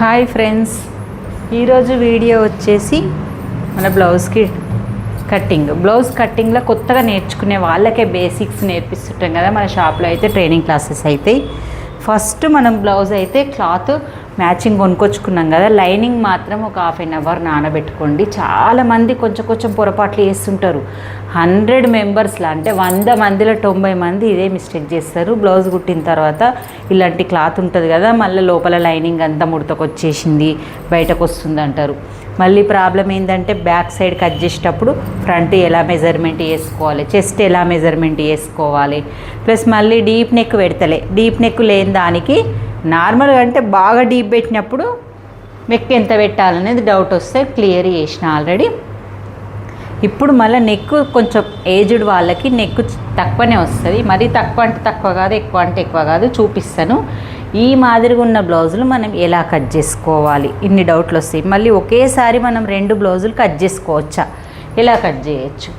Hi friends, ఈరోజు video వచ్చేసి మన బ్లౌజ్కి బ్లౌజ్ కట్టింగ్లో కొత్తగా నేర్చుకునే వాళ్ళకే బేసిక్స్ నేర్పిస్తుంటాం కదా. మన షాప్లో అయితే ట్రైనింగ్ క్లాసెస్ అయితే ఫస్ట్ మనం బ్లౌజ్ అయితే క్లాత్ మ్యాచింగ్ కొనుక్కొచ్చుకున్నాం కదా. లైనింగ్ మాత్రం ఒక ½ అన్ అవర్ నానబెట్టుకోండి. చాలామంది కొంచెం పొరపాట్లు చేస్తుంటారు. 100 మెంబర్స్లో అంటే 100 మందిలో 90 మంది ఇదే మిస్టేక్ చేస్తారు. బ్లౌజ్ కుట్టిన తర్వాత ఇలాంటి క్లాత్ ఉంటుంది కదా, మళ్ళీ లోపల లైనింగ్ అంతా ముడతకొచ్చేసింది, బయటకు వస్తుంది అంటారు. మళ్ళీ ప్రాబ్లం ఏంటంటే బ్యాక్ సైడ్ కట్ చేసేటప్పుడు ఫ్రంట్ ఎలా మెజర్మెంట్ వేసుకోవాలి, చెస్ట్ ఎలా మెజర్మెంట్ వేసుకోవాలి, ప్లస్ మళ్ళీ డీప్ నెక్ పెడతలే. డీప్ నెక్ లేని దానికి నార్మల్గా అంటే బాగా డీప్ పెట్టినప్పుడు నెక్ ఎంత పెట్టాలనేది డౌట్ వస్తే క్లియర్ చేసిన ఆల్రెడీ. ఇప్పుడు మళ్ళీ నెక్ కొంచెం ఏజ్డ్ వాళ్ళకి నెక్ తక్కువనే వస్తుంది. మరీ తక్కువ అంటే తక్కువ కాదు, ఎక్కువ అంటే ఎక్కువ కాదు, చూపిస్తాను. ఈ మాదిరిగా ఉన్న బ్లౌజులు మనం ఎలా కట్ చేసుకోవాలి, ఇన్ని డౌట్లు వస్తాయి. మళ్ళీ ఒకేసారి మనం 2 బ్లౌజులు కట్ చేసుకోవచ్చా, ఎలా కట్ చేయొచ్చు.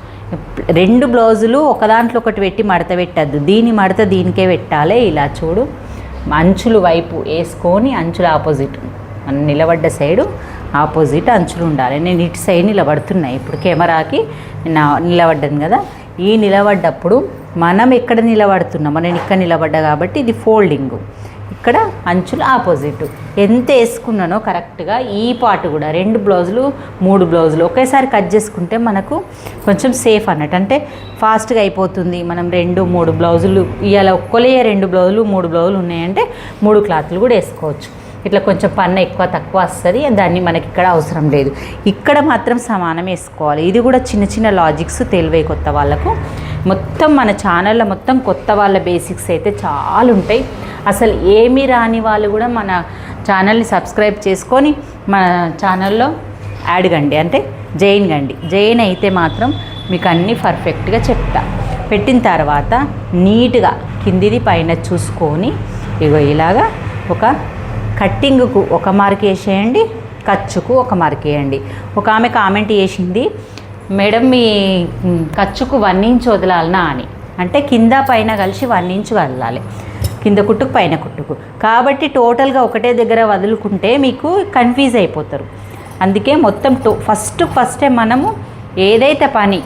2 బ్లౌజులు ఒక దాంట్లో ఒకటి పెట్టి మడత పెట్టద్దు, దీని మడత దీనికే పెట్టాలి. ఇలా చూడు, అంచులు వైపు వేసుకొని అంచులు ఆపోజిట్, మనం నిలబడ్డ సైడు ఆపోజిట్ అంచులు ఉండాలి. నేను ఇటు సైడ్ నిలబడుతున్నాయి, ఇప్పుడు కెమెరాకి నిలబడ్డాను కదా. ఈ నిలబడ్డప్పుడు మనం ఎక్కడ నిలబడుతున్నాం, నేను ఇక్కడ నిలబడ్డా కాబట్టి ఇది ఫోల్డింగు, ఇక్కడ అంచులు ఆపోజిట్. ఎంత వేసుకున్నానో కరెక్ట్గా ఈ పార్ట్ కూడా 2 బ్లౌజులు 3 బ్లౌజులు ఒకేసారి కట్ చేసుకుంటే మనకు కొంచెం సేఫ్ అన్నట్టు, అంటే ఫాస్ట్గా అయిపోతుంది. మనం 2-3 బ్లౌజులు ఇవాళ ఒక్కలే 2 బ్లౌజులు 3 బ్లౌజులు ఉన్నాయంటే 3 క్లాత్లు కూడా వేసుకోవచ్చు. ఇట్లా కొంచెం పన్ను ఎక్కువ తక్కువ వస్తుంది, దాన్ని మనకి ఇక్కడ అవసరం లేదు. ఇక్కడ మాత్రం సమానం వేసుకోవాలి. ఇది కూడా చిన్న లాజిక్స్ తెలివై కొత్త వాళ్ళకు. మొత్తం మన ఛానల్లో మొత్తం కొత్త వాళ్ళ బేసిక్స్ అయితే చాలా ఉంటాయి. అసలు ఏమీ రాని వాళ్ళు కూడా మన ఛానల్ని సబ్స్క్రైబ్ చేసుకొని మన ఛానల్లో యాడ్ కండి, అంటే జైన్ అయితే మాత్రం మీకు అన్నీ పర్ఫెక్ట్గా చెప్తా. పెట్టిన తర్వాత నీట్గా కిందిది పైన చూసుకొని ఇలాగా ఒక కట్టింగ్కు ఒక మార్క్ వేసేయండి, ఖర్చుకు ఒక మార్క్ వేయండి. ఒక ఆమె కామెంట్ చేసింది, మేడం మీ ఖర్చుకు 1 ఇంచ్ వదలాలనా అని. అంటే కింద పైన కలిసి 1 ఇంచ్ వదలాలి, కింద కుట్టుకు పైన కుట్టుకు. కాబట్టి టోటల్గా ఒకటే దగ్గర వదులుకుంటే మీకు కన్ఫ్యూజ్ అయిపోతారు. అందుకే మొత్తం ఫస్టే మనము ఏదైతే పని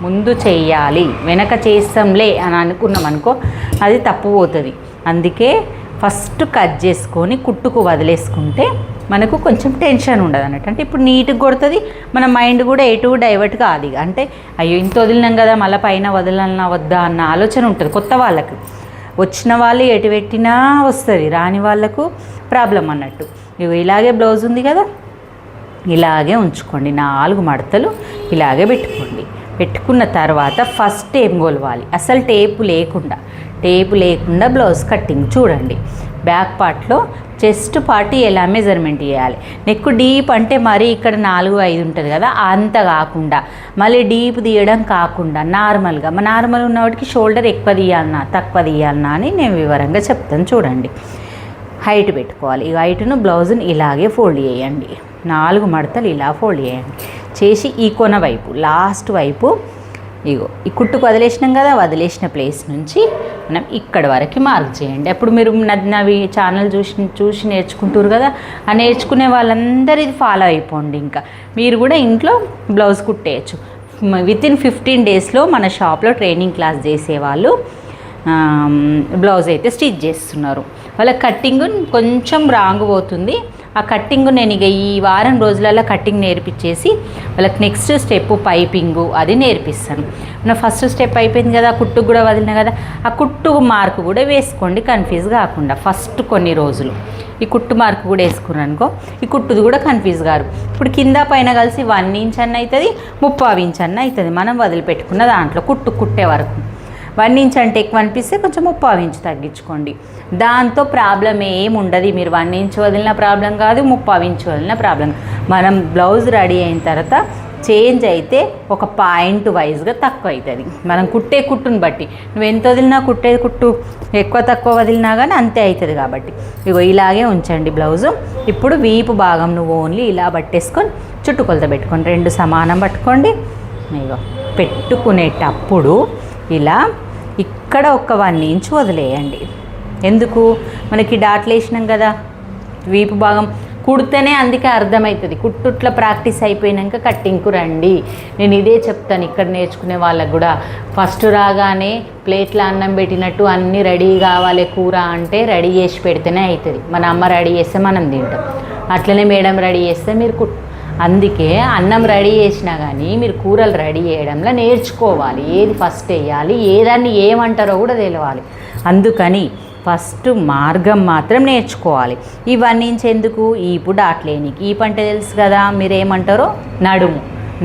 ముందు చెయ్యాలి, వెనక చేస్తాంలే అని అనుకున్నాం అనుకో, అది తప్పు పోతుంది. అందుకే ఫస్ట్ కట్ చేసుకొని కుట్టుకు వదిలేసుకుంటే మనకు కొంచెం టెన్షన్ ఉండదు అన్నట్టు. అంటే ఇప్పుడు నీట్గా కొడుతుంది, మన మైండ్ కూడా ఎటు డైవర్ట్ కాదు. అంటే అయ్యో ఇంత వదిలినాం కదా, మళ్ళీ పైన వదలనా వద్దా అన్న ఆలోచన ఉంటుంది కొత్త వాళ్ళకు. వచ్చిన వాళ్ళు ఎటు పెట్టినా వస్తుంది, రాని వాళ్ళకు ప్రాబ్లం అన్నట్టు. ఇలాగే బ్లౌజ్ ఉంది కదా, ఇలాగే ఉంచుకోండి. 4 మడతలు ఇలాగే పెట్టుకోండి. పెట్టుకున్న తర్వాత ఫస్ట్ ఏం కొలవాలి, అసలు టేపు లేకుండా బ్లౌజ్ కట్టింగ్ చూడండి. బ్యాక్ పార్ట్లో చెస్ట్ పార్ట్ ఎలా మెజర్మెంట్ చేయాలి. నెక్ డీప్ అంటే మరీ ఇక్కడ 4-5 ఉంటుంది కదా, అంత కాకుండా మళ్ళీ డీప్ తీయడం కాకుండా నార్మల్ ఉన్నవాటికి షోల్డర్ ఎక్కువ తీయాలన్నా తక్కువ తీయాలన్నా అని నేను వివరంగా చెప్తాను. చూడండి, హైట్ పెట్టుకోవాలి. ఈ హైట్ను బ్లౌజ్ని ఇలాగే ఫోల్డ్ చేయండి. 4 మడతలు ఇలా ఫోల్డ్ చేయండి. చేసి ఈ కొన వైపు లాస్ట్ వైపు ఈ కుట్టుకు వదిలేసినాం కదా, వదిలేసిన ప్లేస్ నుంచి మనం ఇక్కడి వరకు మార్క్ చేయండి. అప్పుడు మీరు నవి ఛానల్ చూసి నేర్చుకుంటారు కదా, ఆ నేర్చుకునే వాళ్ళందరూ ఇది ఫాలో అయిపోండి. ఇంకా మీరు కూడా ఇంట్లో బ్లౌజ్ కుట్టేయచ్చు. వితిన్ 15 డేస్లో మన షాప్లో ట్రైనింగ్ క్లాస్ చేసేవాళ్ళు బ్లౌజ్ అయితే స్టిచ్ చేస్తున్నారు. వాళ్ళ కట్టింగ్ కొంచెం రాంగ్ పోతుంది. ఆ కట్టింగ్ నేను ఇక ఈ వారం రోజులలో కట్టింగ్ నేర్పించేసి వాళ్ళకి నెక్స్ట్ స్టెప్ పైపింగు అది నేర్పిస్తాను. నా ఫస్ట్ స్టెప్ అయిపోయింది కదా, కుట్టుకు కూడా వదిలిన కదా, ఆ కుట్టు మార్కు కూడా వేసుకోండి కన్ఫ్యూజ్ కాకుండా. ఫస్ట్ కొన్ని రోజులు ఈ కుట్టు మార్కు కూడా వేసుకున్నాను అనుకో, ఈ కుట్టుది కూడా కన్ఫ్యూజ్ కారు. ఇప్పుడు కింద పైన కలిసి 1 ఇంచ్ అన్న అవుతుంది, 3/4 ఇంచ్ అన్న అవుతుంది. మనం వదిలిపెట్టుకున్న దాంట్లో కుట్టే వరకు 1 ఇంచ్ అంటే ఎక్కువ అనిపిస్తే కొంచెం 3/4 ఇంచ్ తగ్గించుకోండి. దాంతో ప్రాబ్లం ఏముండదు. మీరు 1 ఇంచ్ వదిలిన ప్రాబ్లం కాదు, 3/4 ఇంచ్ వదిలిన ప్రాబ్లం. మనం బ్లౌజ్ రెడీ అయిన తర్వాత చేంజ్ అయితే ఒక పాయింట్ వైజ్గా తక్కువ అవుతుంది. మనం కుట్టుని బట్టి నువ్వు ఎంత వదిలినా కుట్టు ఎక్కువ తక్కువ వదిలినా కానీ అంతే అవుతుంది. కాబట్టి ఇలాగే ఉంచండి బ్లౌజు. ఇప్పుడు వీపు భాగం నువ్వు ఓన్లీ ఇలా పట్టేసుకొని చుట్టుకొలత పెట్టుకోండి. 2 సమానం పట్టుకోండి. పెట్టుకునేటప్పుడు ఇలా ఇక్కడ ఒక 1 ఇంచ్ వదిలేయండి. ఎందుకు, మనకి డాట్లు వేసినాం కదా, వీపు భాగం కుడితేనే అందుకే అర్థమవుతుంది. కుట్టుట్ల ప్రాక్టీస్ అయిపోయినాక కట్టింగ్కు రండి. నేను ఇదే చెప్తాను ఇక్కడ నేర్చుకునే వాళ్ళకు కూడా. ఫస్ట్ రాగానే ప్లేట్లో అన్నం పెట్టినట్టు అన్నీ రెడీ కావాలి కూర అంటే రెడీ చేసి పెడితేనే అవుతుంది. మన అమ్మ రెడీ చేస్తే మనం తింటాం. అట్లనే మేడం రెడీ చేస్తే మీరు అందుకే అన్నం రెడీ చేసినా కానీ మీరు కూరలు రెడీ చేయడంలో నేర్చుకోవాలి. ఏది ఫస్ట్ వేయాలి, ఏదాన్ని ఏమంటారో కూడా తెలియాలి. అందుకని ఫస్ట్ మార్గం మాత్రం నేర్చుకోవాలి. ఇవన్నీ ఎందుకు? ఇప్పుడు డాట్లేనికి ఈ పంట తెలుసు కదా, మీరు ఏమంటారో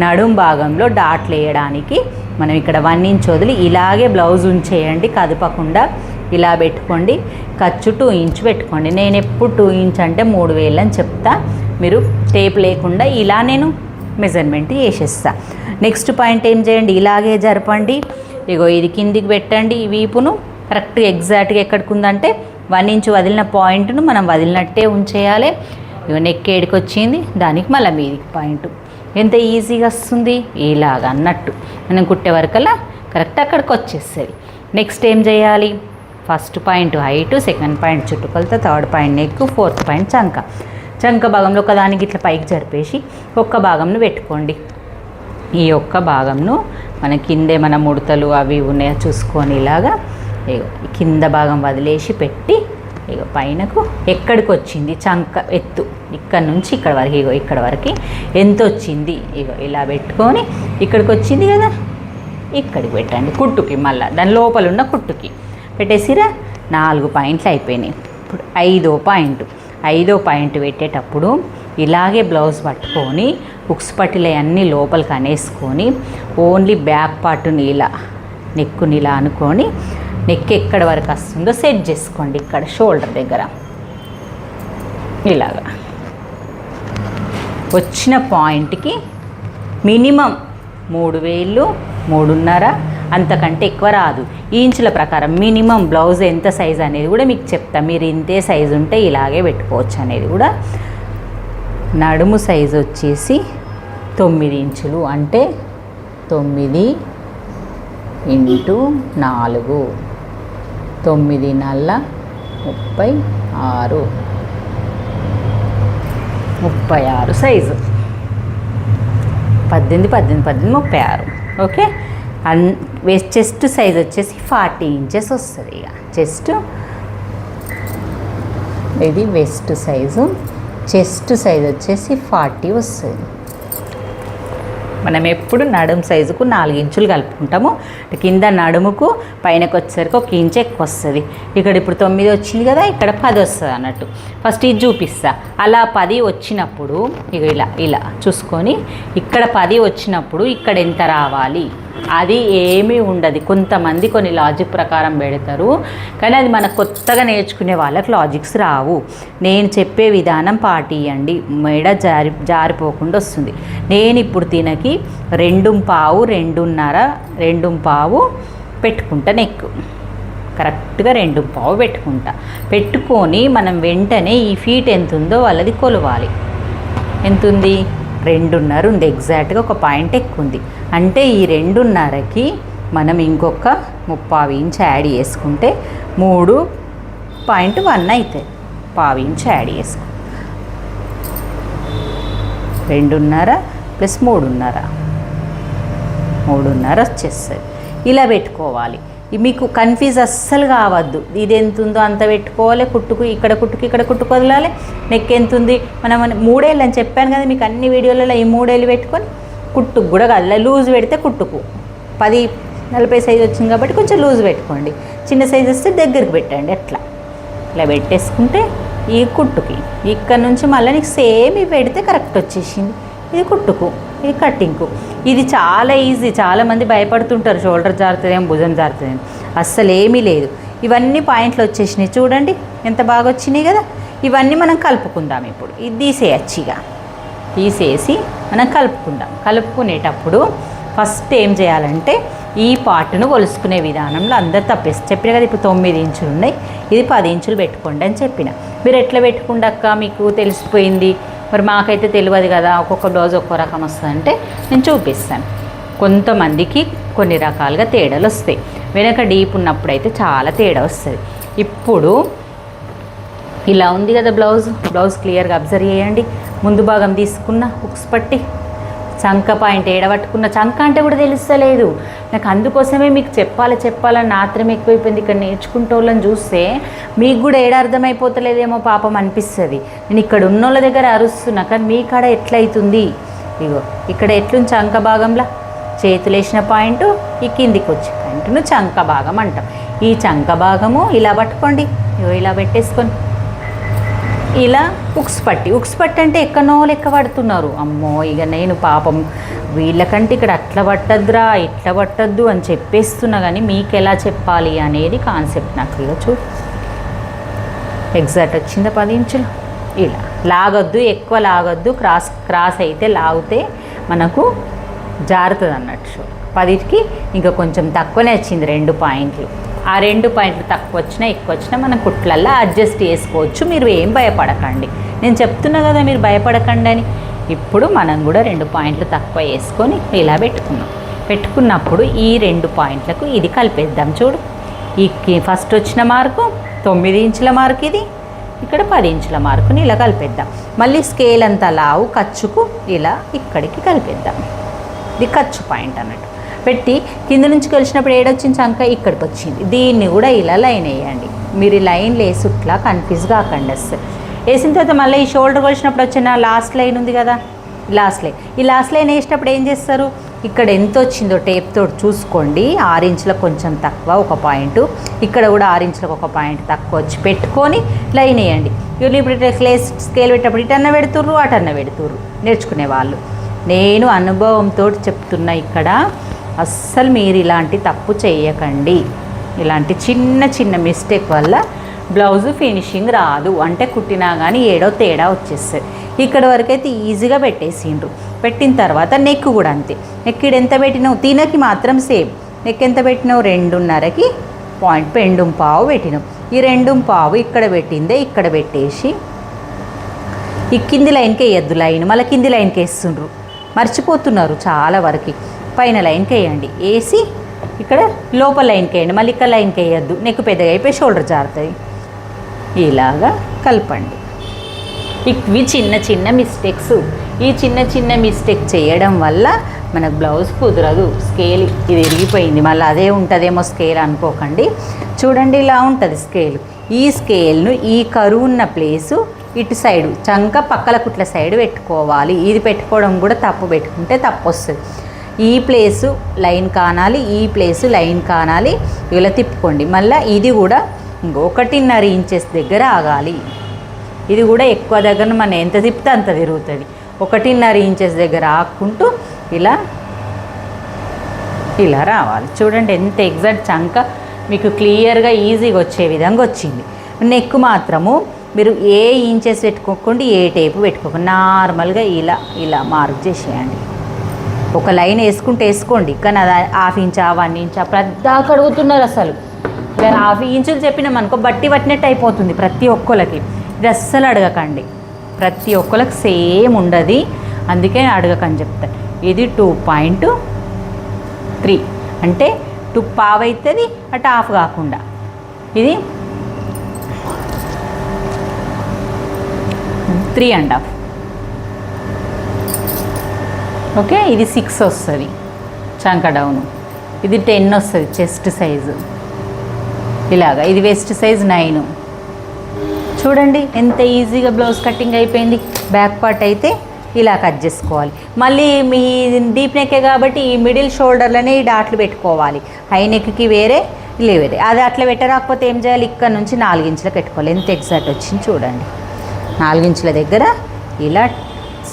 నడుము భాగంలో డాట్లు వేయడానికి మనం ఇక్కడ 1 ఇంచ్ వదిలి ఇలాగే బ్లౌజ్ ఉంచేయండి, కదపకుండా ఇలా పెట్టుకోండి. ఖర్చు 2 ఇంచ్ పెట్టుకోండి. నేను ఎప్పుడు 2 ఇంచ్ అంటే 3000 అని చెప్తా. మీరు టేప్ లేకుండా ఇలా నేను మెజర్మెంట్ చేసేస్తా. నెక్స్ట్ పాయింట్ ఏం చేయండి, ఇలాగే జరపండి. ఇగో ఇది కిందికి పెట్టండి. ఈ వీపును కరెక్ట్గా ఎగ్జాక్ట్గా ఎక్కడికి ఉందంటే 1 ఇంచ్ వదిలిన పాయింట్ను మనం వదిలినట్టే ఉంచేయాలి. ఇగో నెక్ ఏడికి వచ్చింది, దానికి మళ్ళీ మీదికి పాయింట్. ఎంత ఈజీగా వస్తుంది, ఇలాగ అన్నట్టు మనం కుట్టే వరకల్లా కరెక్ట్ అక్కడికి వచ్చేస్తుంది. నెక్స్ట్ ఏం చేయాలి, first point height, second point చుట్టుకొలత, third point neck, fourth point చంక భాగంలో ఒకదానికి ఇట్లా పైకి జరిపేసి ఒక్క భాగంను పెట్టుకోండి. ఈ ఒక్క భాగంను మన కిందే మన ముడతలు అవి ఉన్నాయో చూసుకొని ఇలాగా కింద భాగం వదిలేసి పెట్టి ఇగో పైనకు ఎక్కడికి వచ్చింది చంక ఎత్తు ఇక్కడ నుంచి ఇక్కడ వరకు, ఇగో ఇక్కడ వరకు ఎంత వచ్చింది, ఇగో ఇలా పెట్టుకొని ఇక్కడికి వచ్చింది కదా ఇక్కడికి పెట్టండి. కుట్టుకి మళ్ళీ దాని లోపల ఉన్న కుట్టుకి పెట్టేసిరా 4 పాయింట్లు అయిపోయినాయి. ఇప్పుడు 5వ పాయింట్ పెట్టేటప్పుడు ఇలాగే బ్లౌజ్ పట్టుకొని ఉక్స్ పట్టిల అన్నీ లోపలికి అనేసుకొని ఓన్లీ బ్యాక్ పార్ట్ని ఇలా నెక్కుని ఇలా అనుకొని నెక్ ఎక్కడి వరకు వస్తుందో సెట్ చేసుకోండి. ఇక్కడ షోల్డర్ దగ్గర ఇలాగా వచ్చిన పాయింట్కి మినిమం 3 వేళ్ళు 3.5 అంతకంటే ఎక్కువ రాదు. ఈ ఇంచుల ప్రకారం మినిమం బ్లౌజ్ ఎంత సైజ్ అనేది కూడా మీకు చెప్తా. మీరు ఇంతే సైజు ఉంటే ఇలాగే పెట్టుకోవచ్చు అనేది కూడా. నడుము సైజు వచ్చేసి 9 ఇంచులు అంటే 9 × 4 9 నల్ల 36 సైజు 18 36. ఓకే. చెస్ట్ సైజ్ వచ్చేసి 40 ఇంచెస్ వస్తుంది. ఇక చెస్ట్ ఇది వెస్ట్ సైజు, చెస్ట్ సైజ్ వచ్చేసి 40 వస్తుంది. మనం ఎప్పుడు నడుము సైజుకు 4 ఇంచులు కలుపుకుంటాము. కింద నడుముకు పైనకు వచ్చేసరికి 1 ఇంచ్ ఎక్కువ వస్తుంది. ఇక్కడ ఇప్పుడు 9 వచ్చింది కదా, ఇక్కడ 10 వస్తుంది అన్నట్టు. ఫస్ట్ ఇది చూపిస్తా. అలా 10 వచ్చినప్పుడు ఇక ఇలా చూసుకొని ఇక్కడ 10 వచ్చినప్పుడు ఇక్కడ ఎంత రావాలి అది ఏమీ ఉండదు. కొంతమంది కొన్ని లాజిక్ ప్రకారం పెడతారు, కానీ అది మన కొత్తగా నేర్చుకునే వాళ్ళకి లాజిక్స్ రావు. నేను చెప్పే విధానం పాటియండి, మెడ జారిపోకుండా వస్తుంది. నేను ఇప్పుడు తినకి 2.5 2.5 పెట్టుకుంటా. నెక్ కరెక్ట్గా 2.5 పెట్టుకుంటా. పెట్టుకొని మనం వెంటనే ఈ ఫీట్ ఎంత ఉందో వాళ్ళది కొలవాలి. ఎంత ఉంది, 2.5 ఉంది. ఎగ్జాక్ట్గా ఒక పాయింట్ ఎక్కువ ఉంది. అంటే ఈ 2.5కి మనం ఇంకొక 30 ఇంచ్ యాడ్ చేసుకుంటే 3.1 అవుతుంది. 1/2 ఇంచ్ యాడ్ చేసుకో. 2.5 + 3.5 వచ్చేస్తుంది. ఇలా పెట్టుకోవాలి. మీకు కన్ఫ్యూజ్ అస్సలు కావద్దు. ఇది ఎంత ఉందో అంత పెట్టుకోవాలి. కుట్టుకు ఇక్కడ కుట్టుకు వదలాలి. నెక్ ఎంత ఉంది, మనం 3 ఏళ్ళు అని చెప్పాను కదా మీకు అన్ని వీడియోలలో. ఈ 3 ఏళ్ళు పెట్టుకొని కుట్టుకు కూడా కాదు, లూజ్ పెడితే కుట్టుకు 10-40 సైజు వచ్చింది కాబట్టి కొంచెం లూజ్ పెట్టుకోండి. చిన్న సైజు వస్తే దగ్గరికి పెట్టండి. అట్లా ఇలా పెట్టేసుకుంటే ఈ కుట్టుకి ఇక్కడ నుంచి మళ్ళీ నీకు సేమ్ ఇవి పెడితే కరెక్ట్ వచ్చేసింది. ఇది కుట్టుకు, ఇది కట్టింగ్కు. ఇది చాలా ఈజీ. చాలామంది భయపడుతుంటారు షోల్డర్ జారుతుందేమో, భుజం జారుతుందేమో. అస్సలు ఏమీ లేదు. ఇవన్నీ పాయింట్లు వచ్చేసినాయి చూడండి, ఎంత బాగా వచ్చినాయి కదా. ఇవన్నీ మనం కలుపుకుందాం. ఇప్పుడు ఇది తీసేయచ్చు. ఇక తీసేసి మనం కలుపుకునేటప్పుడు ఫస్ట్ ఏం చేయాలంటే ఈ పార్ట్ను కొలుసుకునే విధానంలో అందరు తప్పేసి చెప్పిన కదా. ఇప్పుడు 9 ఇంచులు ఉన్నాయి, ఇది 10 ఇంచులు పెట్టుకోండి అని చెప్పిన. మీరు ఎట్లా పెట్టుకుండాక మీకు తెలిసిపోయింది. మరి మాకైతే తెలియదు కదా, ఒక్కొక్క బ్లౌజ్ ఒక్కో రకం వస్తుందంటే నేను చూపిస్తాను. కొంతమందికి కొన్ని రకాలుగా తేడాలు వస్తాయి. వెనక డీప్ ఉన్నప్పుడు అయితే చాలా తేడా వస్తుంది. ఇప్పుడు ఇలా ఉంది కదా బ్లౌజ్ క్లియర్గా అబ్జర్వ్ చేయండి. ముందు భాగం తీసుకున్న హుక్స్ పట్టి చంక పాయింట్ ఏడబట్టుకున్న చంక అంటే కూడా తెలుస్తలేదు నాకు. అందుకోసమే మీకు చెప్పాలని ఆత్రం ఎక్కువైపోయింది. ఇక్కడ నేర్చుకుంటోళ్ళని చూస్తే మీకు కూడా ఏడ అర్థమైపోతలేదేమో పాపం అనిపిస్తుంది. నేను ఇక్కడ ఉన్నోళ్ళ దగ్గర అరుస్తున్నా, కానీ మీ కాడ ఎట్లయితుంది? ఇగో ఇక్కడ ఎట్లుంది చంక భాగంలో చేతులు వేసిన పాయింట్, ఈ కిందికి వచ్చే పాయింట్ను చంక భాగం అంటాం. ఈ చంక భాగము ఇలా పట్టుకోండి, ఇగో ఇలా పెట్టేసుకొని ఇలా ఉక్స్ పట్టి అంటే ఎక్కడనో లెక్క పడుతున్నారు. అమ్మో ఇక నేను పాపం వీళ్ళకంటే ఇక్కడ అట్లా పట్టద్దురా ఇట్లా పట్టద్దు అని చెప్పేస్తున్నా, కానీ మీకు ఎలా చెప్పాలి అనేది కాన్సెప్ట్ నాకు. ఇక ఎగ్జాక్ట్ వచ్చిందా 10 ఇంచులు. ఇలా లాగొద్దు, ఎక్కువ లాగొద్దు. క్రాస్ అయితే లాగితే మనకు జారుతుంది అన్నట్టు. 10కి ఇంకా కొంచెం తక్కువనే వచ్చింది 2 పాయింట్లు. ఆ 2 పాయింట్లు తక్కువ వచ్చినా ఎక్కువ వచ్చినా మనం కుట్లల్లో అడ్జస్ట్ చేసుకోవచ్చు. మీరు ఏం భయపడకండి, నేను చెప్తున్నా కదా మీరు భయపడకండి అని. ఇప్పుడు మనం కూడా 2 పాయింట్లు తక్కువ వేసుకొని ఇలా పెట్టుకున్నప్పుడు ఈ 2 పాయింట్లకు ఇది కలిపేద్దాం. చూడు, ఈ ఫస్ట్ వచ్చిన మార్కు 9 ఇంచుల మార్కు, ఇది ఇక్కడ 10 ఇంచుల మార్కుని ఇలా కలిపేద్దాం. మళ్ళీ స్కేల్ అంతా లావు ఖర్చుకు ఇలా ఇక్కడికి కలిపేద్దాం. ఇది ఖర్చు పాయింట్ అన్నట్టు పెట్టి కింద నుంచి కలిసినప్పుడు ఏడొచ్చిన చంక ఇక్కడికి వచ్చింది. దీన్ని కూడా ఇలా లైన్ వేయండి. మీరు ఈ లైన్లు వేసుట్లా కన్ఫ్యూజ్ కాకండి అసలు. వేసిన తర్వాత మళ్ళీ ఈ షోల్డర్ కొలిసినప్పుడు వచ్చిన లాస్ట్ లైన్ ఉంది కదా, ఈ లాస్ట్ లైన్ వేసేటప్పుడు ఏం చేస్తారు, ఇక్కడ ఎంత వచ్చిందో టేప్ తోటి చూసుకోండి. 6 ఇంచులకు కొంచెం తక్కువ ఒక పాయింట్, ఇక్కడ కూడా 6 ఇంచులకు ఒక పాయింట్ తక్కువ వచ్చి పెట్టుకొని లైన్ వేయండి. వీళ్ళు ఇప్పుడు స్కేల్ పెట్టేటప్పుడు ఇటన్న పెడుతుర్రు అటన్న పెడుతుర్రు నేర్చుకునే వాళ్ళు. నేను అనుభవంతో చెప్తున్నా, ఇక్కడ అస్సలు మీరు ఇలాంటి తప్పు చేయకండి. ఇలాంటి చిన్న మిస్టేక్ వల్ల బ్లౌజు ఫినిషింగ్ రాదు, అంటే కుట్టినా కానీ ఏడో తేడా వచ్చేస్తుంది. ఇక్కడ వరకు అయితే ఈజీగా పెట్టేసిండ్రు. పెట్టిన తర్వాత నెక్ కూడా అంతే. నెక్ ఎంత పెట్టినావు, తినకి మాత్రం సేమ్. నెక్ ఎంత పెట్టినావు, 2.5కి పాయింట్ పెండుం పావు పెట్టినావు. ఈ 2.5 ఇక్కడ పెట్టిందే ఇక్కడ పెట్టేసి ఈ కింది లైన్కి వేయద్దు, లైన్ మళ్ళీ కింది లైన్కి వేస్తుండ్రు, మర్చిపోతున్నారు చాలా వరకు. పైన లైన్కి వేయండి, వేసి ఇక్కడ లోపల లైన్కి వేయండి, మళ్ళీ ఇక్కడ లైన్కి వేయద్దు, నెక్ పెద్దగా అయిపోయి షోల్డర్ జారుతుంది. ఇలాగా కలపండి. ఇవి చిన్న మిస్టేక్స్. ఈ చిన్న మిస్టేక్ చేయడం వల్ల మనకు బ్లౌజ్ కుదరదు. స్కేల్ ఇది విరిగిపోయింది, మళ్ళీ అదే ఉంటుందేమో స్కేల్ అనుకోకండి. చూడండి ఇలా ఉంటుంది స్కేల్. ఈ స్కేల్ను ఈ కరువు ఉన్న ప్లేసు ఇటు సైడు చంక పక్కల కుట్ల సైడ్ పెట్టుకోవాలి. ఇది పెట్టుకోవడం కూడా తప్పు, పెట్టుకుంటే తప్పు వస్తుంది. ఈ ప్లేసు లైన్ కానాలి, ఈ ప్లేసు లైన్ కానాలి. ఇలా తిప్పుకోండి. మళ్ళీ ఇది కూడా 1.5 ఇంచెస్ దగ్గర ఆగాలి. ఇది కూడా ఎక్కువ దగ్గర మనం ఎంత తిప్పితే అంత తిరుగుతుంది. 1.5 ఇంచెస్ దగ్గర ఆక్కుంటూ ఇలా రావాలి. చూడండి ఎంత ఎగ్జాక్ట్ చంక మీకు క్లియర్గా ఈజీగా వచ్చే విధంగా వచ్చింది. నెక్ మాత్రము మీరు ఏ ఇంచెస్ పెట్టుకోకండి, ఏ టేపు పెట్టుకోకండి, నార్మల్గా ఇలా మార్క్ చేసేయండి. ఒక లైన్ వేసుకోండి, కానీ అది 1/2 ఇంచా 1 ఇంచా ప్రద్దాకా అడుగుతున్నారు. అసలు 1/2 ఇంచులు చెప్పినాం అనుకో బట్టి పట్టినట్టు అయిపోతుంది ప్రతి ఒక్కరికి. ఇది అస్సలు అడగకండి, ప్రతి ఒక్కరికి సేమ్ ఉండదు, అందుకే అడగకని చెప్తాను. ఇది 2.3 అంటే 2 పావు అవుతుంది, అటు 1/2 కాకుండా. ఇది 3.5. ఓకే, ఇది 6 వస్తుంది చంక డౌను, ఇది 10 వస్తుంది చెస్ట్ సైజు. ఇలాగా ఇది వెస్ట్ సైజ్ 9. చూడండి ఎంత ఈజీగా బ్లౌజ్ కటింగ్ అయిపోయింది. బ్యాక్ పార్ట్ అయితే ఇలా కట్ చేసుకోవాలి. మళ్ళీ మీ డీప్ నెక్కే కాబట్టి ఈ మిడిల్ షోల్డర్లోనే ఈ డాట్లు పెట్టుకోవాలి. హై నెక్కి వేరే వేరే. అది అట్లా పెట్టరాకపోతే ఏం చేయాలి, ఇక్కడ నుంచి 4 ఇంచులకు పెట్టుకోవాలి. ఎంత ఎగ్జాక్ట్ వచ్చింది చూడండి. 4 ఇంచుల దగ్గర ఇలా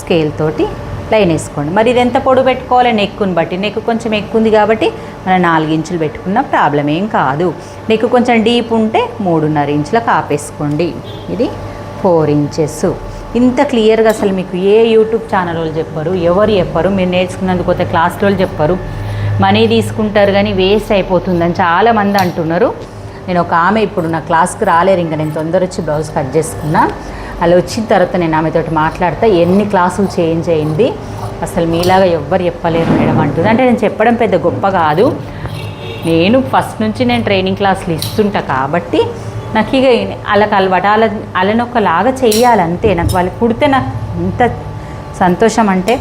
స్కేల్ తోటి లైన్ వేసుకోండి. మరి ఇది ఎంత పొడవు పెట్టుకోవాలి, నెక్కుని బట్టి. నెక్ కొంచెం ఎక్కువ ఉంది కాబట్టి మనం 4 ఇంచులు పెట్టుకున్న ప్రాబ్లం ఏం కాదు. నెక్ కొంచెం డీప్ ఉంటే 3.5 ఇంచులకు ఆపేసుకోండి. ఇది 4 ఇంచెస్. ఇంత క్లియర్గా అసలు మీకు ఏ యూట్యూబ్ ఛానల్ వాళ్ళు చెప్పరు, ఎవరు చెప్పరు. మీరు నేర్చుకున్నందుకు పోతే క్లాస్లో వాళ్ళు చెప్పరు. మనీ తీసుకుంటారు కానీ వేస్ట్ అయిపోతుందని చాలామంది అంటున్నారు. నేను ఒక ఆమె ఇప్పుడు నా క్లాస్కి రాలేరు, ఇంకా నేను తొందర వచ్చి బ్లౌజ్ కట్ చేసుకున్నా. అలా వచ్చిన తర్వాత నేను ఆమెతో మాట్లాడతా, ఎన్ని క్లాసులు చేంజ్ అయింది, అసలు మీలాగా ఎవ్వరు చెప్పలేరు మేడం అంటుంది. అంటే నేను చెప్పడం పెద్ద గొప్ప కాదు, నేను ఫస్ట్ నుంచి నేను ట్రైనింగ్ క్లాసులు ఇస్తుంటా కాబట్టి నాకు ఇక వాళ్ళకి అలవాటు వాళ్ళనొక్కలాగా చెయ్యాలంతే. నాకు వాళ్ళు కుడితే నాకు ఎంత సంతోషం అంటే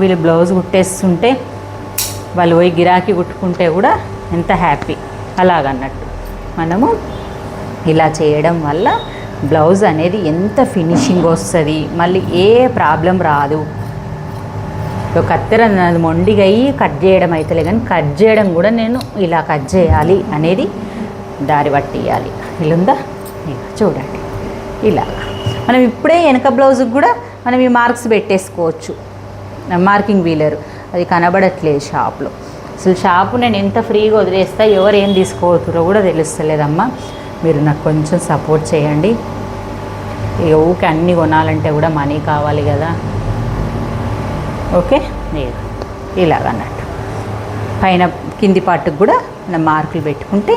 వీళ్ళు బ్లౌజ్ కుట్టేస్తుంటే వాళ్ళు పోయి గిరాకీ కుట్టుకుంటే కూడా ఎంత హ్యాపీ. అలాగన్నట్టు మనము ఇలా చేయడం వల్ల బ్లౌజ్ అనేది ఎంత ఫినిషింగ్ వస్తుంది, మళ్ళీ ఏ ప్రాబ్లం రాదు. కత్తెర నాది మొండిగా అయ్యి కట్ చేయడం అవుతలే, కానీ కట్ చేయడం కూడా నేను ఇలా కట్ చేయాలి అనేది దారి పట్టియాలి. ఇల్లుందా చూడండి. ఇలా మనం ఇప్పుడే వెనక బ్లౌజ్కి కూడా మనం ఈ మార్క్స్ పెట్టేసుకోవచ్చు. మార్కింగ్ వీలర్ అది కనబడట్లేదు షాప్లో. అసలు షాపు నేను ఎంత ఫ్రీగా వదిలేస్తా, ఎవరు ఏం తీసుకోవచ్చురో కూడా తెలుస్తలేదమ్మా. మీరు నాకు కొంచెం సపోర్ట్ చేయండి. ఇక ఊకే అన్నీ కొనాలంటే కూడా మనీ కావాలి కదా. ఓకే, ఇలాగన్నట్టు పైన కింది పార్ట్కి కూడా మనం మార్కులు పెట్టుకుంటే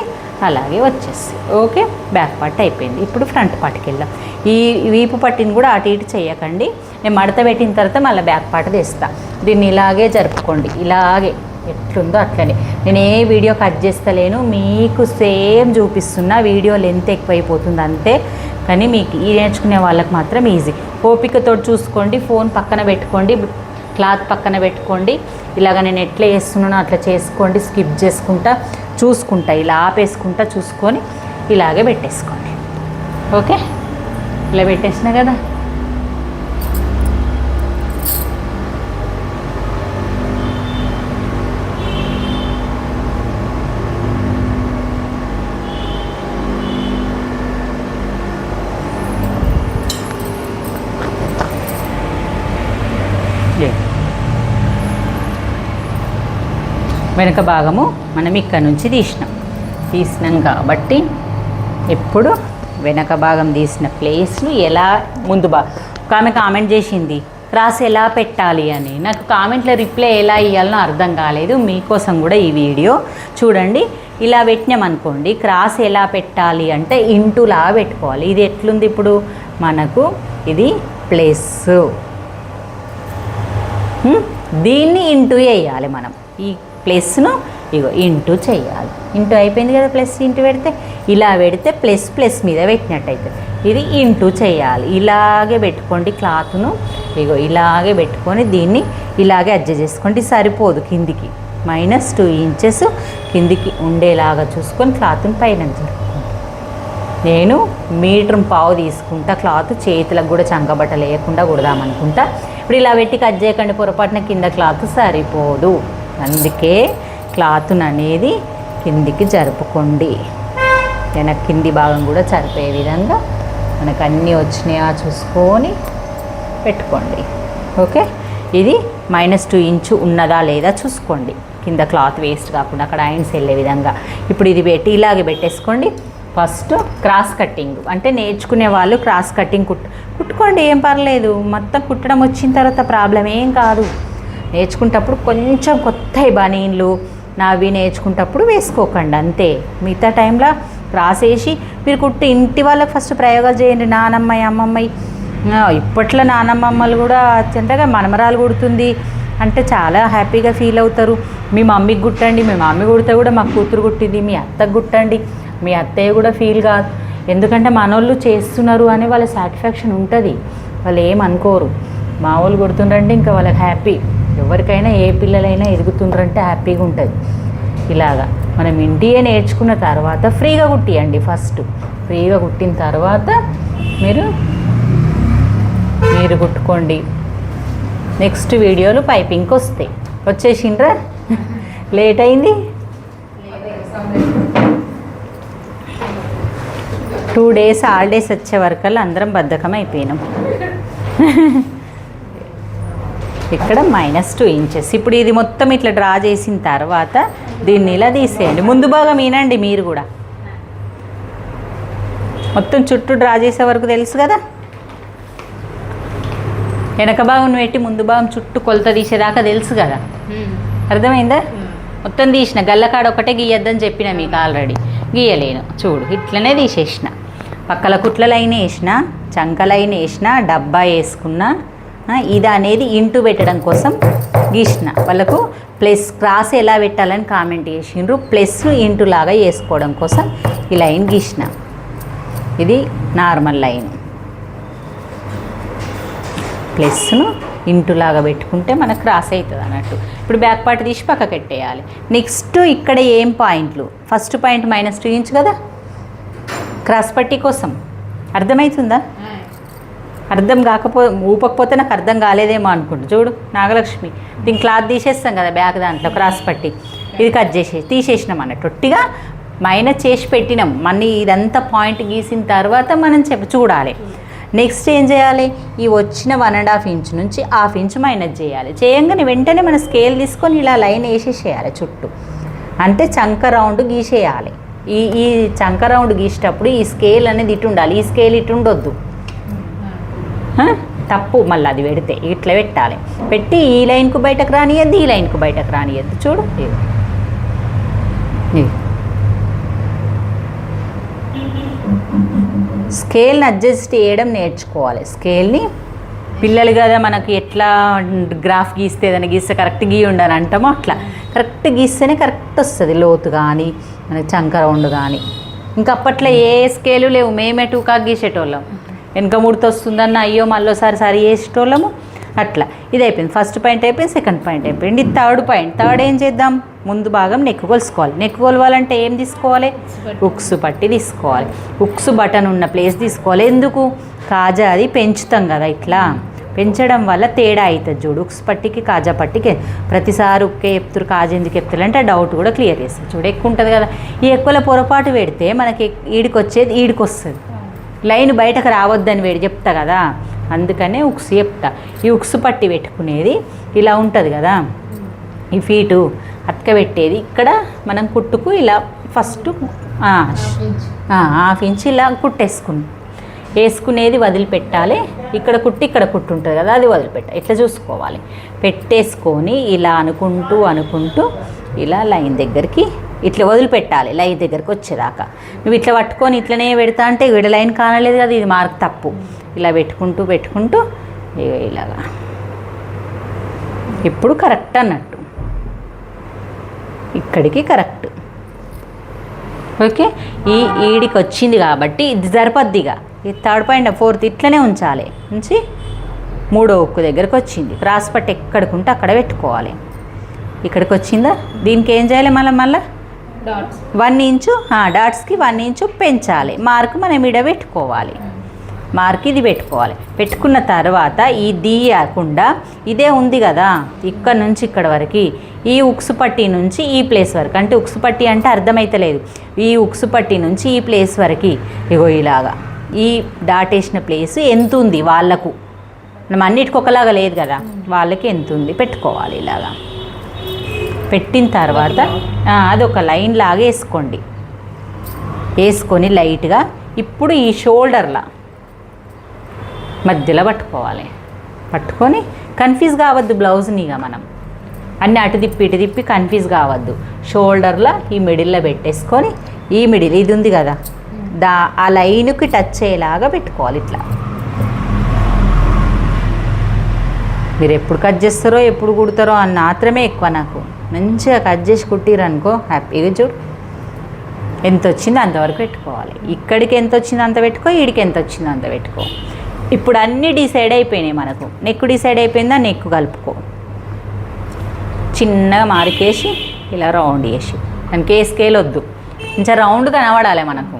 అలాగే వచ్చేస్తాయి. ఓకే, బ్యాక్ పార్ట్ అయిపోయింది. ఇప్పుడు ఫ్రంట్ పార్ట్కి వెళ్దాం. ఈ వీపు పట్టిని కూడా అటు ఇటు చేయకండి. నేను మడత పెట్టిన తర్వాత మళ్ళీ బ్యాక్ పార్ట్ తెస్తా. దీన్ని ఇలాగే జరుపుకోండి, ఇలాగే ఎట్లుందో అట్లనే. నేను ఏ వీడియో కట్ చేస్తలేను, మీకు సేమ్ చూపిస్తున్నా. వీడియో లెంత్ ఎక్కువైపోతుంది అంతే, కానీ మీకు ఈ నేర్చుకునే వాళ్ళకి మాత్రం ఈజీ. ఓపికతో చూసుకోండి. ఫోన్ పక్కన పెట్టుకోండి, క్లాత్ పక్కన పెట్టుకోండి. ఇలాగ నేను ఎట్లా చేస్తున్నానో అట్లా చేసుకోండి. స్కిప్ చేసుకుంటా చూసుకుంటా, ఇలా ఆపేసుకుంటా చూసుకొని ఇలాగే పెట్టేసుకోండి. ఓకే, ఇలా పెట్టేసిన కదా. వెనుక భాగము మనం ఇక్కడ నుంచి తీసినాం కాబట్టి ఇప్పుడు వెనక భాగం తీసిన ప్లేస్ను ఎలా ముందు ఒక ఆమె కామెంట్ చేసింది క్రాస్ ఎలా పెట్టాలి అని. నాకు కామెంట్లో రిప్లై ఎలా ఇవ్వాలనో అర్థం కాలేదు. మీకోసం కూడా ఈ వీడియో చూడండి. ఇలా పెట్టినామనుకోండి, క్రాస్ ఎలా పెట్టాలి అంటే ఇంటులా పెట్టుకోవాలి. ఇది ఎట్లుంది ఇప్పుడు మనకు, ఇది ప్లస్, దీన్ని ఇంటూ వేయాలి మనం. ఈ ప్లస్ను ఇగో ఇంటూ చేయాలి. ఇంటూ అయిపోయింది కదా, ప్లస్ ఇంటూ పెడితే ఇలా పెడితే ప్లస్ ప్లస్ మీద పెట్టినట్టయితే ఇది ఇంటూ చేయాలి. ఇలాగే పెట్టుకోండి క్లాత్ను. ఇగో ఇలాగే పెట్టుకొని దీన్ని ఇలాగే అడ్జస్ట్ చేసుకోండి. సరిపోదు, కిందికి -2 ఇంచెస్ కిందికి ఉండేలాగా చూసుకొని క్లాత్ని పైన జరుపుకోండి. నేను 1.5 మీటర్ తీసుకుంటా క్లాత్. చేతులకు కూడా చంకబట్ట లేకుండా కుడదామనుకుంటా. ఇప్పుడు ఇలా పెట్టి కట్ చేయకండి, పొరపాటున కింద క్లాత్ సరిపోదు. అందుకే క్లాత్ను అనేది కిందికి జరుపుకోండి. వెనక కింది భాగం కూడా సరిపోయే విధంగా మనకు అన్నీ వచ్చినాయా చూసుకొని పెట్టుకోండి. ఓకే, ఇది -2 ఇంచు ఉన్నదా లేదా చూసుకోండి. కింద క్లాత్ వేస్ట్ కాకుండా అక్కడ ఐన్స్ వెళ్ళే విధంగా. ఇప్పుడు ఇది పెట్టి ఇలాగే పెట్టేసుకోండి. ఫస్ట్ క్రాస్ కట్టింగ్ అంటే నేర్చుకునే వాళ్ళు క్రాస్ కట్టింగ్ కుట్టుకోండి, ఏం పర్లేదు. మొత్తం కుట్టడం వచ్చిన తర్వాత ప్రాబ్లం ఏం కాదు. నేర్చుకుంటప్పుడు కొంచెం కొత్త బనీన్లు నావి నేర్చుకుంటప్పుడు వేసుకోకండి అంతే. మిగతా టైంలో క్రాస్ వేసి మీరు కుట్టి ఇంటి వాళ్ళకి ఫస్ట్ ప్రయోగాలు చేయండి. నానమ్మాయి అమ్మమ్మాయి ఇప్పట్లో నానమ్మమ్మలు కూడా అత్యంతగా మనమరాలు కుడుతుంది అంటే చాలా హ్యాపీగా ఫీల్ అవుతారు. మీ మమ్మీకి కుట్టండి, మీ మమ్మీ కుడితే కూడా మా కూతురు కుట్టింది, మీ అత్తకు కుట్టండి, మీ అత్తయ్య కూడా ఫీల్ కాదు. ఎందుకంటే మనోళ్ళు చేస్తున్నారు అనే వాళ్ళ సాటిస్ఫాక్షన్ ఉంటుంది. వాళ్ళు ఏమనుకోరు. మా వాళ్ళు కుడుతుండ్రంటే ఇంకా వాళ్ళకి హ్యాపీ. ఎవరికైనా ఏ పిల్లలైనా ఎదుగుతుండ్రంటే హ్యాపీగా ఉంటుంది. ఇలాగా మనం ఇంటియే నేర్చుకున్న తర్వాత ఫ్రీగా కుట్టియండి. ఫస్ట్ ఫ్రీగా కుట్టిన తర్వాత మీరు కుట్టుకోండి. నెక్స్ట్ వీడియోలు పైపింగ్కి వస్తాయి. వచ్చేసిండ్రా, లేట్ అయింది. 2 డేస్ హాలిడేస్ వచ్చే వరకల్లా అందరం బద్ధకం అయిపోయినాం. ఇక్కడ -2 ఇంచెస్. ఇప్పుడు ఇది మొత్తం ఇట్లా డ్రా చేసిన తర్వాత దీన్ని ఇలా తీసేయండి. ముందు భాగం వినండి మీరు కూడా. మొత్తం చుట్టూ డ్రా చేసే వరకు తెలుసు కదా. వెనక భాగం పెట్టి ముందు భాగం చుట్టూ కొలత తీసేదాకా తెలుసు కదా. అర్థమైందా? మొత్తం తీసిన గల్లకాడ ఒకటే గీయద్దని చెప్పిన మీకు ఆల్రెడీ. గీయలేను చూడు, ఇట్లనే తీసేసిన. పక్కల కుట్ల లైన్ వేసిన, చంక లైన్ వేసిన, డబ్బా వేసుకున్నా. ఇది అనేది ఇంటూ పెట్టడం కోసం గీసిన. వాళ్ళకు ప్లస్ క్రాస్ ఎలా పెట్టాలని కామెంట్ చేసిండ్రు. ప్లస్ ఇంటూ లాగా వేసుకోవడం కోసం ఈ లైన్ గీసిన. ఇది నార్మల్ లైన్, ప్లస్ను ఇంటులాగా పెట్టుకుంటే మనకు క్రాస్ అవుతుంది అన్నట్టు. ఇప్పుడు బ్యాక్ పార్ట్ తీసి పక్కకి పెట్టేయాలి. నెక్స్ట్ ఇక్కడ ఏం పాయింట్లు, ఫస్ట్ పాయింట్ -2 ఇంచ్ కదా క్రాస్ పట్టీ కోసం. అర్థమవుతుందా? అర్థం ఊపకపోతే నాకు అర్థం కాలేదేమో అనుకుంటా. చూడు నాగలక్ష్మి, దీని క్లాత్ తీసేస్తాం కదా బ్యాక్ దాంట్లో క్రాస్ పట్టి, ఇది కట్ తీసేసినాం అన్నట్టు. ఒట్టిగా మైనస్ చేసి పెట్టినాం. మళ్ళీ ఇదంతా పాయింట్ గీసిన తర్వాత మనం చూడాలి. నెక్స్ట్ ఏం చేయాలి, ఈ వచ్చిన 1.5 ఇంచ్ నుంచి 1/2 ఇంచ్ మైనస్ చేయాలి. చేయంగానే వెంటనే మన స్కేల్ తీసుకొని ఇలా లైన్ వేసేసేయాలి చుట్టూ. అంటే చంక రౌండ్ గీసేయాలి. ఈ చంక రౌండ్ గీసేటప్పుడు ఈ స్కేల్ అనేది ఇటు ఉండాలి, ఈ స్కేల్ ఇటు ఉండొద్దు. తప్పు మళ్ళీ అది పెడితే ఇట్లా పెట్టాలి. పెట్టి ఈ లైన్కు బయటకు రానియద్దు, ఈ లైన్కు బయటకు రానియద్దు. చూడు స్కేల్ని అడ్జస్ట్ చేయడం నేర్చుకోవాలి. స్కేల్ని పిల్లలు కదా మనకి ఎట్లా గ్రాఫ్ గీస్తే ఏదైనా గీస్తే కరెక్ట్ ఉండాలి అంటామో అట్లా కరెక్ట్ గీస్తేనే కరెక్ట్ వస్తుంది. లోతు కానీ మనకి చంక రౌండ్ కానీ. ఇంకా అప్పట్లో ఏ స్కేలు లేవు, మేమే 2 కాక్ గీసేటోళ్ళం. వెనక ముడితో వస్తుందన్న అయ్యో మళ్ళీసారి సరి చేసేటోళ్ళము. అట్లా ఇది అయిపోయింది. ఫస్ట్ పాయింట్ అయిపోయింది, సెకండ్ పాయింట్ అయిపోయింది. ఇది థర్డ్ పాయింట్. థర్డ్ ఏం చేద్దాం, ముందు భాగం నెక్ కొలుసుకోవాలి. నెక్ కొలవాలంటే ఏం తీసుకోవాలి, ఉక్స్ పట్టి తీసుకోవాలి. ఉక్స్ బటన్ ఉన్న ప్లేస్ తీసుకోవాలి. ఎందుకు, కాజా అది పెంచుతాం కదా, ఇట్లా పెంచడం వల్ల తేడా అవుతుంది. చూడు ఉక్స్ పట్టికి కాజా పట్టికి ప్రతిసారి ఉక్కే చెప్తారు, కాజా ఎందుకు చెప్తారు అంటే డౌట్ కూడా క్లియర్ చేస్తారు. చూడు ఎక్కువ ఉంటుంది కదా, ఈ ఎక్కువలో పొరపాటు పెడితే మనకి ఈడికి వచ్చేది ఈడికి వస్తుంది. లైన్ బయటకు రావద్దని వేడి చెప్తా కదా, అందుకనే ఉక్స్ చెప్తా. ఈ ఉక్స్ పట్టి పెట్టుకునేది ఇలా ఉంటుంది కదా, ఈ ఫీటు అతకబెట్టేది ఇక్కడ మనం కుట్టుకు ఇలా ఫస్ట్ 1/2 ఇంచ్ ఇలా వేసుకునేది వదిలిపెట్టాలి. ఇక్కడ కుట్టు ఉంటుంది కదా, అది వదిలిపెట్టాలి. ఇట్లా చూసుకోవాలి. పెట్టేసుకొని ఇలా అనుకుంటూ ఇలా లైన్ దగ్గరికి ఇట్లా వదిలిపెట్టాలి. లైన్ దగ్గరికి వచ్చేదాకా నువ్వు ఇట్లా పట్టుకొని ఇట్లనే పెడతా అంటే వీడ లైన్ కానలేదు కదా, ఇది మార్క్ తప్పు. ఇలా పెట్టుకుంటూ ఇలాగా ఇప్పుడు కరెక్ట్ అన్నట్టు, ఇక్కడికి కరెక్ట్. ఓకే, ఈడికి వచ్చింది కాబట్టి ఇది సరిపోద్దిగా. ఈ థర్డ్ పాయింట్ ఫోర్త్ ఇట్లనే ఉంచాలి. ఉంచి 3వ ఉక్కు దగ్గరకు వచ్చింది. క్రాస్ పట్టి ఎక్కడికుంటే అక్కడ పెట్టుకోవాలి. ఇక్కడికి వచ్చిందా, దీనికి ఏం చేయాలి, మళ్ళీ 1 ఇంచు డాట్స్కి 1 ఇంచు పెంచాలి. మార్క్ మనం ఇడ పెట్టుకోవాలి. మార్క్ ఇది పెట్టుకోవాలి. పెట్టుకున్న తర్వాత ఈ తీయకుండా ఇదే ఉంది కదా, ఇక్కడ నుంచి ఇక్కడ వరకు ఈ ఉక్సు పట్టి నుంచి ఈ ప్లేస్ వరకు, అంటే ఉక్సు పట్టి అంటే అర్థమైతలేదు, ఈ ఉక్సు పట్టి నుంచి ఈ ప్లేస్ వరకు ఇగో ఇలాగా ఈ డాట్ వేసిన ప్లేస్ ఎంత ఉంది వాళ్ళకు, మనం అన్నిటికి ఒకలాగా లేదు కదా, వాళ్ళకి ఎంత ఉంది పెట్టుకోవాలి. ఇలాగా పెట్టిన తర్వాత అదొక లైన్ లాగా వేసుకోండి. వేసుకొని లైట్గా ఇప్పుడు ఈ షోల్డర్లా మధ్యలో పట్టుకొని కన్ఫ్యూజ్ కావద్దు బ్లౌజ్నిగా. మనం అన్నీ అటు తిప్పి కన్ఫ్యూజ్ కావద్దు. షోల్డర్లో ఈ మిడిల్లో పెట్టేసుకొని ఈ మిడిల్ ఇది ఉంది కదా, ఆ లైన్కి టచ్ అయ్యేలాగా పెట్టుకోవాలి. ఇట్లా మీరు ఎప్పుడు కట్ చేస్తారో ఎప్పుడు కుడతారో అన్న మాత్రమే ఎక్కువ. నాకు మంచిగా కట్ చేసి కుట్టిరనుకో హ్యాపీగా చూడు ఎంత వచ్చిందో అంతవరకు పెట్టుకోవాలి. ఇక్కడికి ఎంత వచ్చిందో అంత పెట్టుకో, ఈడికి ఎంత వచ్చిందో అంత పెట్టుకో. ఇప్పుడు అన్నీ డిసైడ్ అయిపోయినాయి మనకు. నెక్ డిసైడ్ అయిపోయిందా, నెక్ కలుపుకో. చిన్నగా మార్కేసి ఇలా రౌండ్ చేసి, దానికి ఏ స్కేల్ వద్దు, కొంచెం రౌండ్ కనబడాలి మనకు.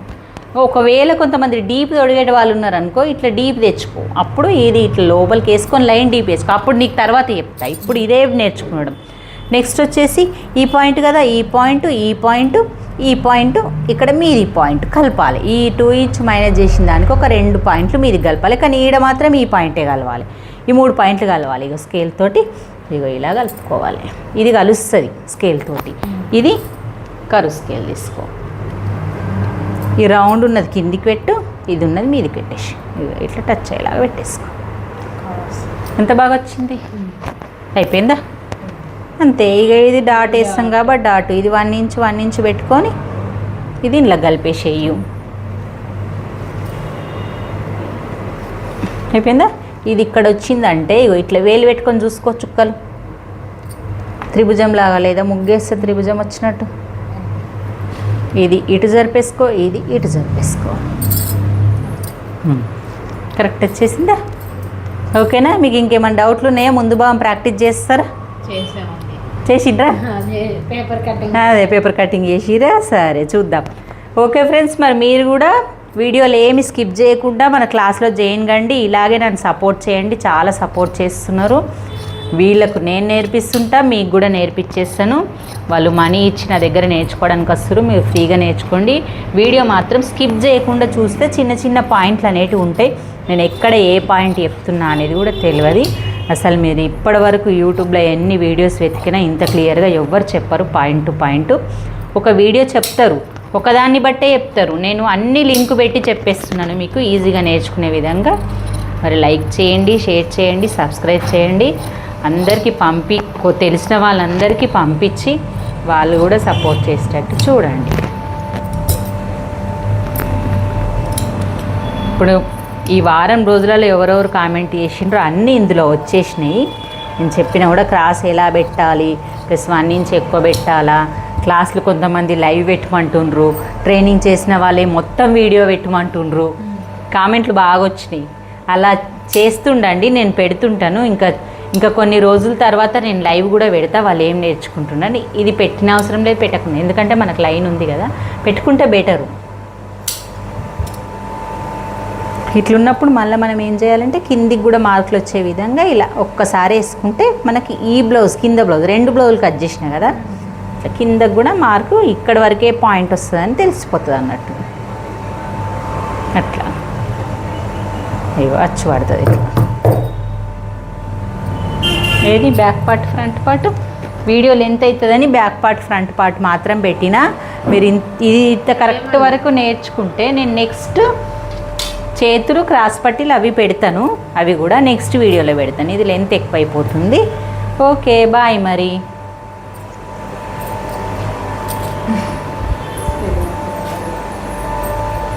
ఒకవేళ కొంతమంది డీప్ తొడిగేట వాళ్ళు ఉన్నారనుకో, ఇట్లా డీప్ తెచ్చుకో. అప్పుడు ఇది ఇట్లా లోపలికి వేసుకొని లైన్ డీప్ వేసుకో. అప్పుడు నీకు తర్వాత చెప్తా, ఇప్పుడు ఇదే నేర్చుకోవడం. నెక్స్ట్ వచ్చేసి ఈ పాయింట్ కదా, ఈ పాయింట్ ఇక్కడ మీది పాయింట్ కలపాలి. ఈ 2 ఇంచ్ మైనస్ చేసిన దానికి ఒక 2 పాయింట్లు మీది కలపాలి. కానీ ఈడ మాత్రం ఈ పాయింటే కలవాలి. ఈ 3 పాయింట్లు కలవాలి. ఇగో స్కేల్ తోటి ఇగో ఇలా కలుపుకోవాలి. ఇది కలుస్తుంది స్కేల్ తోటి. ఇది కరు స్కేల్ తీసుకో. ఈ రౌండ్ ఉన్నది కిందికి పెట్టు, ఇది ఉన్నది మీదికి పెట్టేసి ఇట్లా టచ్ అయ్యేలాగా పెట్టేసుకో. ఎంత బాగా వచ్చింది, అయిపోయిందా? అంతే. ఇక ఇది డాట్ వేస్తాం కాబట్టి డాట్ ఇది 1 ఇంచ్ పెట్టుకొని ఇది ఇలా కలిపేసేయు. అయిపోయిందా? ఇది ఇక్కడ వచ్చిందంటే ఇగో ఇట్లా వేలు పెట్టుకొని చూసుకో, చుక్కలు త్రిభుజం లాగా, లేదా ముగ్గేస్తే త్రిభుజం వచ్చినట్టు. ఇది ఇటు జరిపేసుకో, ఇది ఇటు జరిపేసుకో. కరెక్ట్ వచ్చేసిందా? ఓకేనా? మీకు ఇంకేమైనా డౌట్లు ఉన్నాయా? ముందు భాగం ప్రాక్టీస్ చేస్తారా? చేసిండ్రా? అదే పేపర్ కటింగ్ చేసిరా? సరే చూద్దాం. ఓకే ఫ్రెండ్స్, మరి మీరు కూడా వీడియోలు ఏమి స్కిప్ చేయకుండా మన క్లాస్లో జాయిన్ కండి. ఇలాగే నన్ను సపోర్ట్ చేయండి, చాలా సపోర్ట్ చేస్తున్నారు. వీళ్ళకు నేను నేర్పిస్తుంటా, మీకు కూడా నేర్పించేస్తాను. వాళ్ళు మనీ ఇచ్చి నా దగ్గర నేర్చుకోవడానికి వస్తారు, మీరు ఫ్రీగా నేర్చుకోండి. వీడియో మాత్రం స్కిప్ చేయకుండా చూస్తే చిన్న చిన్న పాయింట్లు అనేటివి ఉంటాయి. నేను ఎక్కడ ఏ పాయింట్ చెప్తున్నా అనేది కూడా తెలియదు. అసలు మీరు ఇప్పటి వరకు యూట్యూబ్లో ఎన్ని వీడియోస్ వెతికినా ఇంత క్లియర్గా ఎవ్వరు చెప్పరు. పాయింట్ టు పాయింట్ ఒక వీడియో చెప్తారు, ఒకదాన్ని బట్టే చెప్తారు. నేను అన్ని లింక్ పెట్టి చెప్పేస్తున్నాను మీకు ఈజీగా నేర్చుకునే విధంగా. మరి లైక్ చేయండి, షేర్ చేయండి, సబ్స్క్రైబ్ చేయండి. అందరికీ తెలిసిన వాళ్ళందరికీ పంపించి వాళ్ళు కూడా సపోర్ట్ చేసేటట్టు చూడండి. ఇప్పుడు ఈ వారం రోజులలో ఎవరెవరు కామెంట్ చేసిండ్రో అన్నీ ఇందులో వచ్చేసినాయి. నేను చెప్పినా కూడా క్రాస్ ఎలా పెట్టాలి, ప్లస్ 1 నుంచి ఎక్కువ పెట్టాలా, క్లాసులు కొంతమంది లైవ్ పెట్టమంటుండ్రు, ట్రైనింగ్ చేసిన వాళ్ళే మొత్తం వీడియో పెట్టమంటుండ్రు. కామెంట్లు బాగా వచ్చినాయి. అలా చేస్తుండండి, నేను పెడుతుంటాను. ఇంకా కొన్ని రోజుల తర్వాత నేను లైవ్ కూడా పెడతా, వాళ్ళు ఏం నేర్చుకుంటున్నాను. ఇది పెట్టిన అవసరం లేదు, పెట్టకుండా, ఎందుకంటే మనకు లైన్ ఉంది కదా, పెట్టుకుంటే బెటరు. ఇట్లున్నప్పుడు మళ్ళీ మనం ఏం చేయాలంటే కిందికి కూడా మార్కులు వచ్చే విధంగా ఇలా ఒక్కసారి వేసుకుంటే మనకి ఈ బ్లౌజ్, కింద బ్లౌజ్ 2 బ్లౌజులు కట్ చేసిన కదా, కిందకు కూడా మార్కు ఇక్కడ వరకే పాయింట్ వస్తుందని తెలిసిపోతుంది అన్నట్టు. అట్లా ఇగో అచ్చు పడుతుంది. ఏది back part front part video length అవుతుందని బ్యాక్ పార్ట్ ఫ్రంట్ పార్ట్ మాత్రం పెట్టినా. మీరు ఇది ఇంత కరెక్ట్ వరకు నేర్చుకుంటే నేను నెక్స్ట్ చేతులు క్రాస్ పట్టీలు అవి పెడతాను, అవి కూడా నెక్స్ట్ వీడియోలో పెడతాను. ఇది లెంత్ ఎక్కువైపోతుంది. ఓకే బాయ్ మరి.